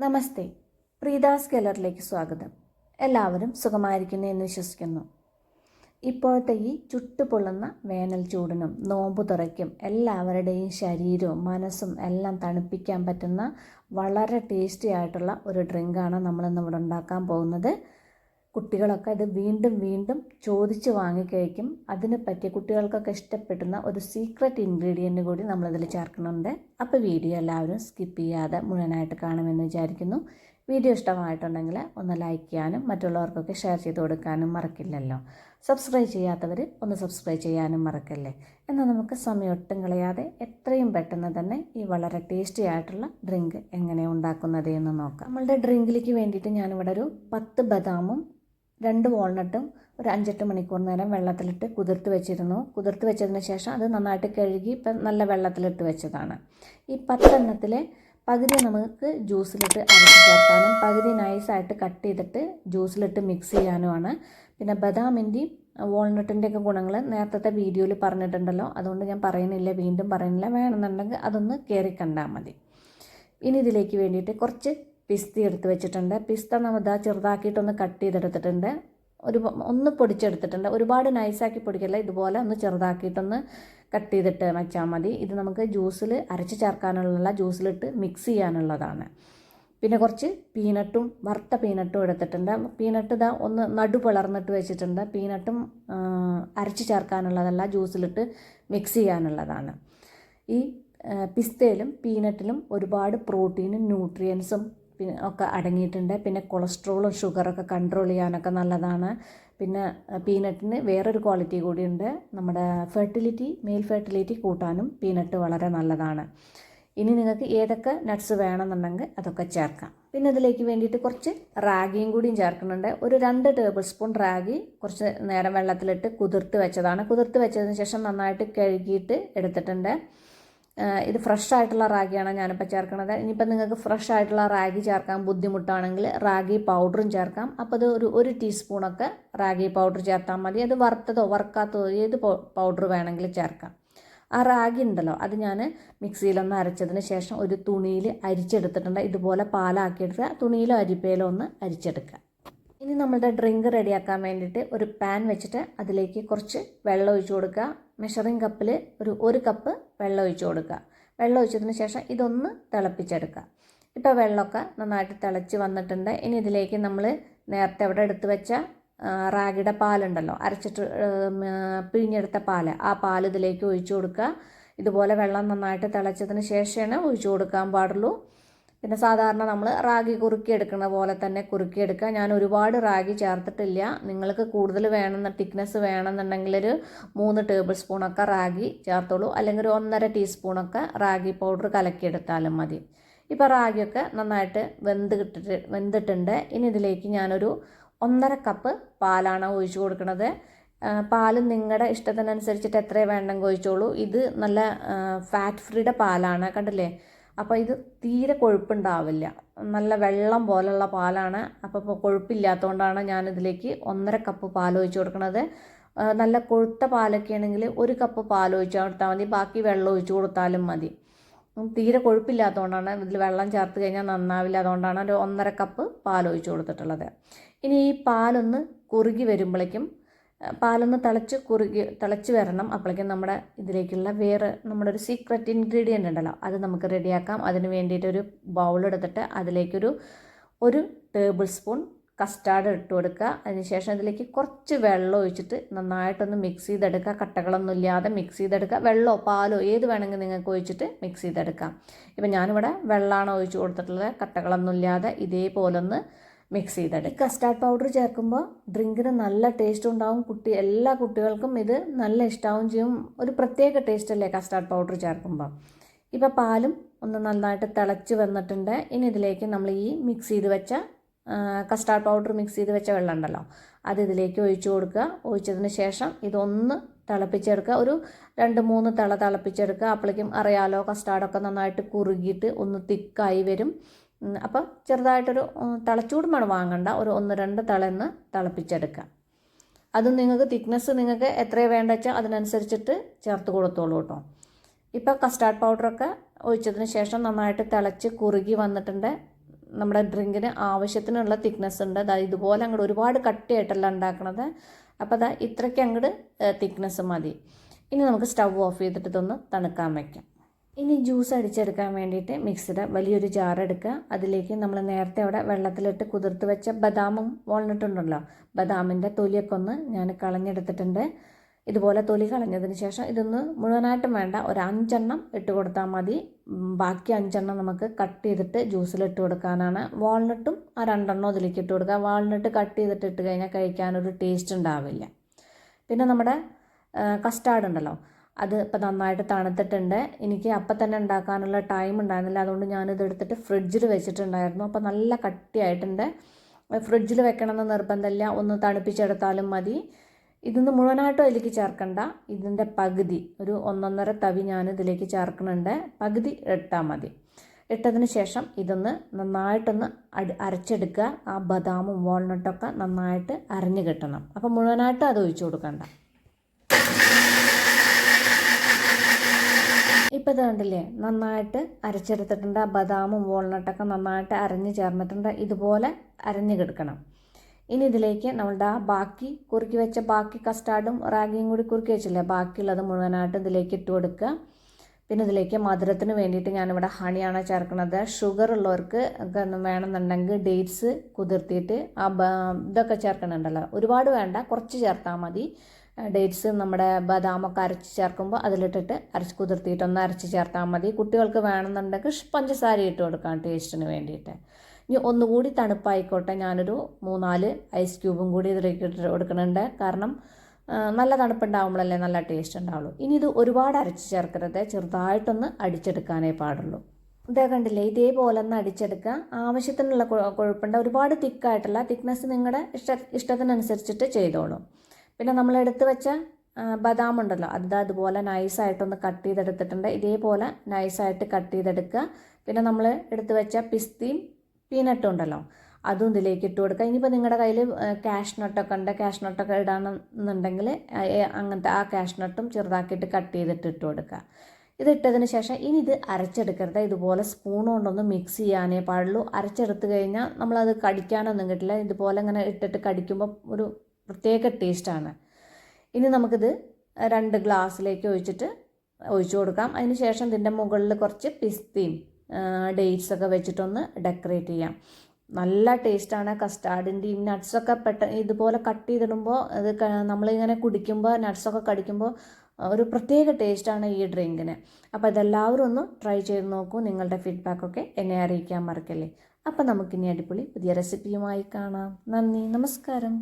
നമസ്തേ, പ്രീതാസ് ഗാലറിയിലേക്ക് സ്വാഗതം. എല്ലാവരും സുഖമായിരിക്കുന്നു എന്ന് വിശ്വസിക്കുന്നു. ഇപ്പോഴത്തെ ഈ ചുട്ടുപൊള്ളുന്ന വേനൽ ചൂടിനും നോമ്പ് തുറയ്ക്കും എല്ലാവരുടെയും ശരീരവും മനസ്സും എല്ലാം തണുപ്പിക്കാൻ പറ്റുന്ന വളരെ ടേസ്റ്റി ആയിട്ടുള്ള ഒരു ഡ്രിങ്കാണ് നമ്മളിന്ന് ഇവിടെ ഉണ്ടാക്കാൻ പോകുന്നത്. കുട്ടികളൊക്കെ ഇത് വീണ്ടും വീണ്ടും ചോദിച്ച് വാങ്ങിക്കഴിക്കും. അതിന് പറ്റിയ കുട്ടികൾക്കൊക്കെ ഇഷ്ടപ്പെടുന്ന ഒരു സീക്രട്ട് ഇൻഗ്രീഡിയൻറ്റ് കൂടി നമ്മളിതിൽ ചേർക്കുന്നുണ്ട്. അപ്പോൾ വീഡിയോ എല്ലാവരും സ്കിപ്പ് ചെയ്യാതെ മുഴുവനായിട്ട് കാണുമെന്ന് വിചാരിക്കുന്നു. വീഡിയോ ഇഷ്ടമായിട്ടുണ്ടെങ്കിൽ ഒന്ന് ലൈക്ക് ചെയ്യാനും മറ്റുള്ളവർക്കൊക്കെ ഷെയർ ചെയ്ത് കൊടുക്കാനും മറക്കില്ലല്ലോ. സബ്സ്ക്രൈബ് ചെയ്യാത്തവർ ഒന്ന് സബ്സ്ക്രൈബ് ചെയ്യാനും മറക്കല്ലേ. എന്നാൽ നമുക്ക് സമയം ഒട്ടും കളയാതെ എത്രയും പെട്ടെന്ന് തന്നെ ഈ വളരെ ടേസ്റ്റി ആയിട്ടുള്ള ഡ്രിങ്ക് എങ്ങനെ ഉണ്ടാക്കുന്നത് എന്ന് നോക്കാം. നമ്മളുടെ ഡ്രിങ്കിലേക്ക് വേണ്ടിയിട്ട് ഞാനിവിടെ ഒരു 10 ബദാമും 2 വാൾനട്ടും ഒരു 5-8 മണിക്കൂർ നേരം വെള്ളത്തിലിട്ട് കുതിർത്ത് വെച്ചിരുന്നു. കുതിർത്ത് വെച്ചതിന് ശേഷം അത് നന്നായിട്ട് കഴുകി ഇപ്പം നല്ല വെള്ളത്തിലിട്ട് വെച്ചതാണ്. ഈ 10 എണ്ണത്തിലെ പകുതി നമുക്ക് ജ്യൂസിലിട്ട് അരച്ച് ചേർക്കാനും പകുതി നൈസായിട്ട് കട്ട് ചെയ്തിട്ട് ജ്യൂസിലിട്ട് മിക്സ് ചെയ്യാനുമാണ്. പിന്നെ ബദാമിൻ്റെയും വാൾനട്ടിൻ്റെയൊക്കെ ഗുണങ്ങൾ നേരത്തെ വീഡിയോയിൽ പറഞ്ഞിട്ടുണ്ടല്ലോ, അതുകൊണ്ട് ഞാൻ പറയുന്നില്ല, വീണ്ടും പറയുന്നില്ല. വേണമെന്നുണ്ടെങ്കിൽ അതൊന്ന് കയറി കണ്ടാൽ മതി. ഇനി ഇതിലേക്ക് വേണ്ടിയിട്ട് കുറച്ച് പിസ്ത എടുത്ത് വെച്ചിട്ടുണ്ട്. പിസ്ത നമ്മൾ ചെറുതാക്കിയിട്ടൊന്ന് കട്ട് ചെയ്തെടുത്തിട്ടുണ്ട്. ഒന്ന് പൊടിച്ചെടുത്തിട്ടുണ്ട്. ഒരുപാട് നൈസാക്കി പൊടിക്കല്ല, ഇതുപോലെ ഒന്ന് ചെറുതാക്കിയിട്ടൊന്ന് കട്ട് ചെയ്തിട്ട് വെച്ചാൽ മതി. ഇത് നമുക്ക് ജ്യൂസിൽ അരച്ച് ചേർക്കാനുള്ള ജ്യൂസിലിട്ട് മിക്സ് ചെയ്യാനുള്ളതാണ്. പിന്നെ കുറച്ച് പീനട്ടും വറുത്ത പീനട്ടും എടുത്തിട്ടുണ്ട്. പീനട്ട് ഒന്ന് നടു പിളർന്നിട്ട് വെച്ചിട്ടുണ്ട്. പീനട്ടും അരച്ച് ചേർക്കാനുള്ളതല്ല, ജ്യൂസിലിട്ട് മിക്സ് ചെയ്യാനുള്ളതാണ്. ഈ പിസ്തയിലും പീനട്ടിലും ഒരുപാട് പ്രോട്ടീനും ന്യൂട്രിയൻസും പിന്നെ ഒക്കെ അടങ്ങിയിട്ടുണ്ട്. പിന്നെ കൊളസ്ട്രോളും ഷുഗറൊക്കെ കൺട്രോൾ ചെയ്യാനൊക്കെ നല്ലതാണ്. പിന്നെ പീനട്ടിന് വേറൊരു ക്വാളിറ്റി കൂടിയുണ്ട്. നമ്മുടെ മെയിൽ ഫെർട്ടിലിറ്റി കൂട്ടാനും പീനട്ട് വളരെ നല്ലതാണ്. ഇനി നിങ്ങൾക്ക് ഏതൊക്കെ നട്ട്സ് വേണമെന്നുണ്ടെങ്കിൽ അതൊക്കെ ചേർക്കാം. പിന്നെ ഇതിലേക്ക് വേണ്ടിയിട്ട് കുറച്ച് റാഗിയും കൂടിയും ചേർക്കുന്നുണ്ട്. ഒരു 2 ടേബിൾ സ്പൂൺ റാഗി കുറച്ച് നേരം വെള്ളത്തിലിട്ട് കുതിർത്ത് വെച്ചതാണ്. കുതിർത്ത് വെച്ചതിന് ശേഷം നന്നായിട്ട് കഴുകിയിട്ട് എടുത്തിട്ടുണ്ട്. ഇത് ഫ്രഷ് ആയിട്ടുള്ള റാഗിയാണ് ഞാനിപ്പോൾ ചേർക്കുന്നത്. ഇനിയിപ്പോൾ നിങ്ങൾക്ക് ഫ്രഷ് ആയിട്ടുള്ള റാഗി ചേർക്കാൻ ബുദ്ധിമുട്ടാണെങ്കിൽ റാഗി പൗഡറും ചേർക്കാം. അപ്പോൾ അത് ഒരു ടീസ്പൂണൊക്കെ റാഗി പൗഡർ ചേർത്താൽ മതി. അത് വറുത്തതോ വറുക്കാത്തതോ ഏത് പൗഡർ വേണമെങ്കിലും ചേർക്കാം. ആ റാഗി ഉണ്ടല്ലോ, അത് ഞാൻ മിക്സിയിലൊന്ന് അരച്ചതിന് ശേഷം ഒരു തുണിയിൽ അരിച്ചെടുത്തിട്ടുണ്ട്. ഇതുപോലെ പാലാക്കിയെടുക്കുക, തുണിയിലോ അരിപ്പയിലോ ഒന്ന് അരിച്ചെടുക്കുക. ഇനി നമ്മളുടെ ഡ്രിങ്ക് റെഡിയാക്കാൻ വേണ്ടിയിട്ട് ഒരു പാൻ വെച്ചിട്ട് അതിലേക്ക് കുറച്ച് വെള്ളം ഒഴിച്ചു കൊടുക്കുക. മെഷറിംഗ് കപ്പിൽ ഒരു കപ്പ് വെള്ളം ഒഴിച്ചു കൊടുക്കുക. വെള്ളം ഒഴിച്ചതിന് ശേഷം ഇതൊന്ന് തിളപ്പിച്ചെടുക്കുക. ഇപ്പോൾ വെള്ളമൊക്കെ നന്നായിട്ട് തിളച്ച് വന്നിട്ടുണ്ട്. ഇനി ഇതിലേക്ക് നമ്മൾ നേരത്തെ അവിടെ എടുത്ത് വെച്ച റാഗിയുടെ പാലുണ്ടല്ലോ, അരച്ചിട്ട് പിഴിഞ്ഞെടുത്ത പാല്, ആ പാൽ ഇതിലേക്ക് ഒഴിച്ചു കൊടുക്കുക. ഇതുപോലെ വെള്ളം നന്നായിട്ട് തിളച്ചതിന് ശേഷമാണ് ഒഴിച്ചു കൊടുക്കാൻ പാടുള്ളൂ. പിന്നെ സാധാരണ നമ്മൾ റാഗി കുറുക്കിയെടുക്കുന്ന പോലെ തന്നെ കുറുക്കിയെടുക്കുക. ഞാൻ ഒരുപാട് റാഗി ചേർത്തിട്ടില്ല. നിങ്ങൾക്ക് കൂടുതൽ തിക്നെസ് വേണമെന്നുണ്ടെങ്കിൽ ഒരു 3 ടേബിൾ സ്പൂണൊക്കെ റാഗി ചേർത്തോളൂ, അല്ലെങ്കിൽ ഒരു 1.5 ടീസ്പൂണൊക്കെ റാഗി പൗഡർ കലക്കിയെടുത്താലും മതി. ഇപ്പോൾ റാഗിയൊക്കെ നന്നായിട്ട് വെന്തിട്ടുണ്ട്. ഇനി ഇതിലേക്ക് ഞാനൊരു 1.5 കപ്പ് പാലാണ് ഒഴിച്ചു കൊടുക്കുന്നത്. പാൽ നിങ്ങളുടെ ഇഷ്ടത്തിനനുസരിച്ചിട്ട് എത്ര വേണ്ടെങ്കിൽ ഒഴിച്ചോളൂ. ഇത് നല്ല ഫാറ്റ് ഫ്രീയുടെ പാലാണ്, കണ്ടില്ലേ. അപ്പോൾ ഇത് തീരെ കൊഴുപ്പുണ്ടാവില്ല, നല്ല വെള്ളം പോലുള്ള പാലാണ്. അപ്പോൾ കൊഴുപ്പില്ലാത്തതുകൊണ്ടാണ് ഞാനിതിലേക്ക് 1.5 കപ്പ് പാൽ ഒഴിച്ച് കൊടുക്കുന്നത്. നല്ല കൊഴുത്ത പാലൊക്കെ ആണെങ്കിൽ 1 കപ്പ് പാൽ ഒഴിച്ച് കൊടുത്താൽ മതി, ബാക്കി വെള്ളം ഒഴിച്ച് കൊടുത്താലും മതി. തീരെ കൊഴുപ്പില്ലാത്തതുകൊണ്ടാണ്, ഇതിൽ വെള്ളം ചേർത്ത് കഴിഞ്ഞാൽ നന്നാവില്ല, അതുകൊണ്ടാണ് ഒരു 1.5 കപ്പ് പാൽ ഒഴിച്ച് കൊടുത്തിട്ടുള്ളത്. ഇനി ഈ പാലൊന്ന് കുറുകി വരുമ്പോഴേക്കും, പാലൊന്ന് തിളച്ച് വരണം. അപ്പോഴേക്കും നമ്മുടെ ഇതിലേക്കുള്ള നമ്മുടെ ഒരു സീക്രട്ട് ഇൻഗ്രീഡിയൻ്റ് ഉണ്ടല്ലോ, അത് നമുക്ക് റെഡിയാക്കാം. അതിന് വേണ്ടിയിട്ടൊരു ബൗളെടുത്തിട്ട് അതിലേക്കൊരു 1 ടേബിൾ സ്പൂൺ കസ്റ്റാർഡ് ഇട്ട് കൊടുക്കുക. അതിനുശേഷം ഇതിലേക്ക് കുറച്ച് വെള്ളം ഒഴിച്ചിട്ട് നന്നായിട്ടൊന്ന് മിക്സ് ചെയ്തെടുക്കുക. കട്ടകളൊന്നും ഇല്ലാതെ മിക്സ് ചെയ്തെടുക്കുക. വെള്ളമോ പാലോ ഏത് വേണമെങ്കിൽ നിങ്ങൾക്ക് ഒഴിച്ചിട്ട് മിക്സ് ചെയ്തെടുക്കാം. ഇപ്പം ഞാനിവിടെ വെള്ളമാണ് ഒഴിച്ച് കൊടുത്തിട്ടുള്ളത്. കട്ടകളൊന്നും ഇല്ലാതെ ഇതേപോലെ ഒന്ന് മിക്സ് ചെയ്തെടുക്കുക. കസ്റ്റാർഡ് പൗഡർ ചേർക്കുമ്പോൾ ഡ്രിങ്കിന് നല്ല ടേസ്റ്റ് ഉണ്ടാവും. എല്ലാ കുട്ടികൾക്കും ഇത് നല്ല ഇഷ്ടമാവും ചെയ്യും. ഒരു പ്രത്യേക ടേസ്റ്റ് അല്ലേ കസ്റ്റാർഡ് പൗഡർ ചേർക്കുമ്പോൾ. ഇപ്പോൾ പാലും ഒന്ന് നന്നായിട്ട് തിളച്ച് വന്നിട്ടുണ്ട്. ഇനി ഇതിലേക്ക് നമ്മൾ ഈ മിക്സ് ചെയ്ത് വെച്ച കസ്റ്റാർഡ് പൗഡർ മിക്സ് ചെയ്ത് വെച്ച വെള്ളം ഉണ്ടല്ലോ, അത് ഇതിലേക്ക് ഒഴിച്ചു കൊടുക്കുക. ഒഴിച്ചതിന് ശേഷം ഇതൊന്ന് തിളപ്പിച്ചെടുക്കുക. ഒരു 2-3 തിളപ്പിച്ചെടുക്കുക. അപ്പോഴേക്കും അറിയാലോ, കസ്റ്റാർഡൊക്കെ നന്നായിട്ട് കുറുകിയിട്ട് ഒന്ന് തിക്കായി വരും. അപ്പോൾ ചെറുതായിട്ടൊരു തിളച്ചൂടും വേണം, വാങ്ങണ്ട, ഒരു 1-2 തിളന്ന് തിളപ്പിച്ചെടുക്കുക. അതും നിങ്ങൾക്ക് തിക്നെസ് നിങ്ങൾക്ക് എത്രയാണ് വേണ്ട വെച്ചാൽ അതിനനുസരിച്ചിട്ട് ചേർത്ത് കൊടുത്തോളൂ കേട്ടോ. ഇപ്പോൾ കസ്റ്റാർഡ് പൗഡറൊക്കെ ഒഴിച്ചതിന് ശേഷം നന്നായിട്ട് തിളച്ച് കുറുകി വന്നിട്ടുണ്ട്. നമ്മുടെ ഡ്രിങ്കിന് ആവശ്യത്തിനുള്ള തിക്നെസ് ഉണ്ട്. അതായത് ഇതുപോലെ അങ്ങോട്ട് ഒരുപാട് കട്ടിയായിട്ടല്ല ഉണ്ടാക്കണത്. അപ്പോൾ അതാ ഇത്രയ്ക്ക് അങ്ങോട്ട് തിക്നെസ് മതി. ഇനി നമുക്ക് സ്റ്റവ് ഓഫ് ചെയ്തിട്ട് ഇതൊന്ന് തണുക്കാൻ വയ്ക്കാം. ഇനി ജ്യൂസ് അടിച്ചെടുക്കാൻ വേണ്ടിയിട്ട് മിക്സിയുടെ വലിയൊരു ജാർ എടുക്കുക. അതിലേക്ക് നമ്മൾ നേരത്തെ അവിടെ വെള്ളത്തിലിട്ട് കുതിർത്ത് വെച്ച ബദാമും വാൾനട്ടും ഉണ്ടല്ലോ, ബദാമിൻ്റെ തൊലിയൊക്കെ ഒന്ന് ഞാൻ കളഞ്ഞെടുത്തിട്ടുണ്ട്. ഇതുപോലെ തൊലി കളഞ്ഞതിന് ശേഷം ഇതൊന്ന് മുഴുവനായിട്ടും വേണ്ട, ഒരു 5 എണ്ണം ഇട്ട് കൊടുത്താൽ മതി. ബാക്കി 5 എണ്ണം നമുക്ക് കട്ട് ചെയ്തിട്ട് ജ്യൂസിലിട്ട് കൊടുക്കാനാണ്. വാൾനട്ടും ആ 2 എണ്ണം അതിലേക്ക് ഇട്ട് കൊടുക്കുക. വാൾനട്ട് കട്ട് ചെയ്തിട്ട് ഇട്ട് കഴിഞ്ഞാൽ കഴിക്കാനൊരു ടേസ്റ്റ് ഉണ്ടാവില്ല. പിന്നെ നമ്മുടെ കസ്റ്റാർഡ് ഉണ്ടല്ലോ, അത് ഇപ്പം നന്നായിട്ട് തണുത്തിട്ടുണ്ട്. എനിക്ക് അപ്പം തന്നെ ഉണ്ടാക്കാനുള്ള ടൈം ഉണ്ടായിരുന്നില്ല, അതുകൊണ്ട് ഞാനിത് എടുത്തിട്ട് ഫ്രിഡ്ജിൽ വെച്ചിട്ടുണ്ടായിരുന്നു. അപ്പോൾ നല്ല കട്ടിയായിട്ടുണ്ട്. ഫ്രിഡ്ജിൽ വെക്കണമെന്ന് നിർബന്ധമില്ല, ഒന്ന് തണുപ്പിച്ചെടുത്താലും മതി. ഇതൊന്ന് മുഴുവനായിട്ടും അതിലേക്ക് ചേർക്കണ്ട, ഇതിൻ്റെ പകുതി, ഒരു 1.5 തവി ഞാൻ ഇതിലേക്ക് ചേർക്കുന്നുണ്ട്. പകുതി ഇട്ടാൽ മതി. ഇട്ടതിന് ശേഷം ഇതൊന്ന് നന്നായിട്ടൊന്ന് അരച്ചെടുക്കുക. ആ ബദാമും വാൾനട്ടൊക്കെ നന്നായിട്ട് അരഞ്ഞ് കിട്ടണം. അപ്പോൾ മുഴുവനായിട്ട് അത് ഒഴിച്ചു കൊടുക്കണ്ട. ഇപ്പോൾ ഇത് കണ്ടില്ലേ, നന്നായിട്ട് അരച്ചെടുത്തിട്ടുണ്ട്. ആ ബദാമും വാൾനട്ടൊക്കെ നന്നായിട്ട് അരഞ്ഞ് ചേർന്നിട്ടുണ്ട്. ഇതുപോലെ അരഞ്ഞ് കിടക്കണം. ഇനി ഇതിലേക്ക് നമ്മളുടെ ആ ബാക്കി കുറുക്കി വെച്ച ബാക്കി കസ്റ്റാർഡും റാഗിയും കൂടി കുറുക്കി വെച്ചില്ലേ, ബാക്കിയുള്ളത് മുഴുവനായിട്ട് ഇതിലേക്ക് ഇട്ട് കൊടുക്കുക. പിന്നെ ഇതിലേക്ക് മധുരത്തിന് വേണ്ടിയിട്ട് ഞാനിവിടെ ഹണിയാണ് ചേർക്കുന്നത്. ഷുഗർ ഉള്ളവർക്ക് വേണമെന്നുണ്ടെങ്കിൽ ഡേറ്റ്സ് കുതിർത്തിയിട്ട് ഇതൊക്കെ ചേർക്കണുണ്ടല്ലോ, ഒരുപാട് വേണ്ട, കുറച്ച് ചേർത്താൽ മതി. ഡേറ്റ്സ് നമ്മുടെ ബദാമൊക്കെ അരച്ച് ചേർക്കുമ്പോൾ അതിലിട്ടിട്ട് കുതിർത്തിയിട്ടൊന്ന് അരച്ച് ചേർത്താൽ മതി. കുട്ടികൾക്ക് വേണമെന്നുണ്ടെങ്കിൽ പഞ്ചസാര ഇട്ട് കൊടുക്കാം ടേസ്റ്റിന് വേണ്ടിയിട്ട്. ഇനി ഒന്നുകൂടി തണുപ്പായിക്കോട്ടെ, ഞാനൊരു 3-4 ഐസ് ക്യൂബും കൂടി ഇതിലേക്ക് ഇട്ട് കൊടുക്കുന്നുണ്ട്. കാരണം നല്ല തണുപ്പുണ്ടാകുമ്പോഴല്ലേ നല്ല ടേസ്റ്റ് ഉണ്ടാവുള്ളൂ. ഇനി ഇത് ഒരുപാട് അരച്ച് ചേർക്കരുത്, ചെറുതായിട്ടൊന്ന് അടിച്ചെടുക്കാനേ പാടുള്ളൂ. ഇതേ കണ്ടില്ലേ, ഇതേപോലെ ഒന്ന് അടിച്ചെടുക്കുക. ആവശ്യത്തിനുള്ള കുഴപ്പമുണ്ട്, ഒരുപാട് തിക്കായിട്ടല്ല, തിക്നെസ് നിങ്ങളുടെ ഇഷ്ടത്തിനനുസരിച്ചിട്ട് ചെയ്തോളൂ. പിന്നെ നമ്മൾ എടുത്ത് വെച്ച ബദാം ഉണ്ടല്ലോ, അതുപോലെ നൈസായിട്ടൊന്ന് കട്ട് ചെയ്തെടുത്തിട്ടുണ്ട്. ഇതേപോലെ നൈസായിട്ട് കട്ട് ചെയ്തെടുക്കുക. പിന്നെ നമ്മൾ എടുത്ത് വെച്ച പിസ്തയും പീനട്ടും ഉണ്ടല്ലോ, അതും ഇതിലേക്ക് ഇട്ട് കൊടുക്കുക. ഇനിയിപ്പോൾ നിങ്ങളുടെ കയ്യിൽ കാഷ്നട്ടൊക്കെ ഉണ്ട്, കാഷ്നട്ടൊക്കെ ഇടാണെന്നുണ്ടെങ്കിൽ അങ്ങനത്തെ ആ കാഷ്നട്ടും ചെറുതാക്കിയിട്ട് കട്ട് ചെയ്തിട്ട് ഇട്ട് കൊടുക്കുക. ഇത് ഇട്ടതിന് ശേഷം ഇനി ഇത് അരച്ചെടുക്കരുത്, ഇതുപോലെ സ്പൂൺ കൊണ്ടൊന്ന് മിക്സ് ചെയ്യാനേ പാടുള്ളൂ. അരച്ചെടുത്ത് കഴിഞ്ഞാൽ നമ്മളത് കടിക്കാനൊന്നും കിട്ടില്ല. ഇതുപോലെ ഇങ്ങനെ ഇട്ടിട്ട് കടിക്കുമ്പോൾ ഒരു പ്രത്യേക ടേസ്റ്റാണ്. ഇനി നമുക്കിത് 2 ഗ്ലാസ്സിലേക്ക് ഒഴിച്ചു കൊടുക്കാം. അതിന് ശേഷം ഇതിൻ്റെ മുകളിൽ കുറച്ച് പിസ്തയും ഡേറ്റ്സൊക്കെ വെച്ചിട്ടൊന്ന് ഡെക്കറേറ്റ് ചെയ്യാം. നല്ല ടേസ്റ്റാണ്. കസ്റ്റാർഡിൻ്റെയും നട്ട്സൊക്കെ ഇതുപോലെ കട്ട് ചെയ്തിടുമ്പോൾ അത് നമ്മളിങ്ങനെ കുടിക്കുമ്പോൾ നട്ട്സൊക്കെ കടിക്കുമ്പോൾ ഒരു പ്രത്യേക ടേസ്റ്റാണ് ഈ ഡ്രിങ്കിന്. അപ്പോൾ ഇതെല്ലാവരും ഒന്ന് ട്രൈ ചെയ്ത് നോക്കൂ. നിങ്ങളുടെ ഫീഡ്ബാക്കൊക്കെ എന്നെ അറിയിക്കാൻ മറക്കല്ലേ. അപ്പോൾ നമുക്കിനി അടിപൊളി പുതിയ റെസിപ്പിയുമായി കാണാം. നന്ദി, നമസ്കാരം.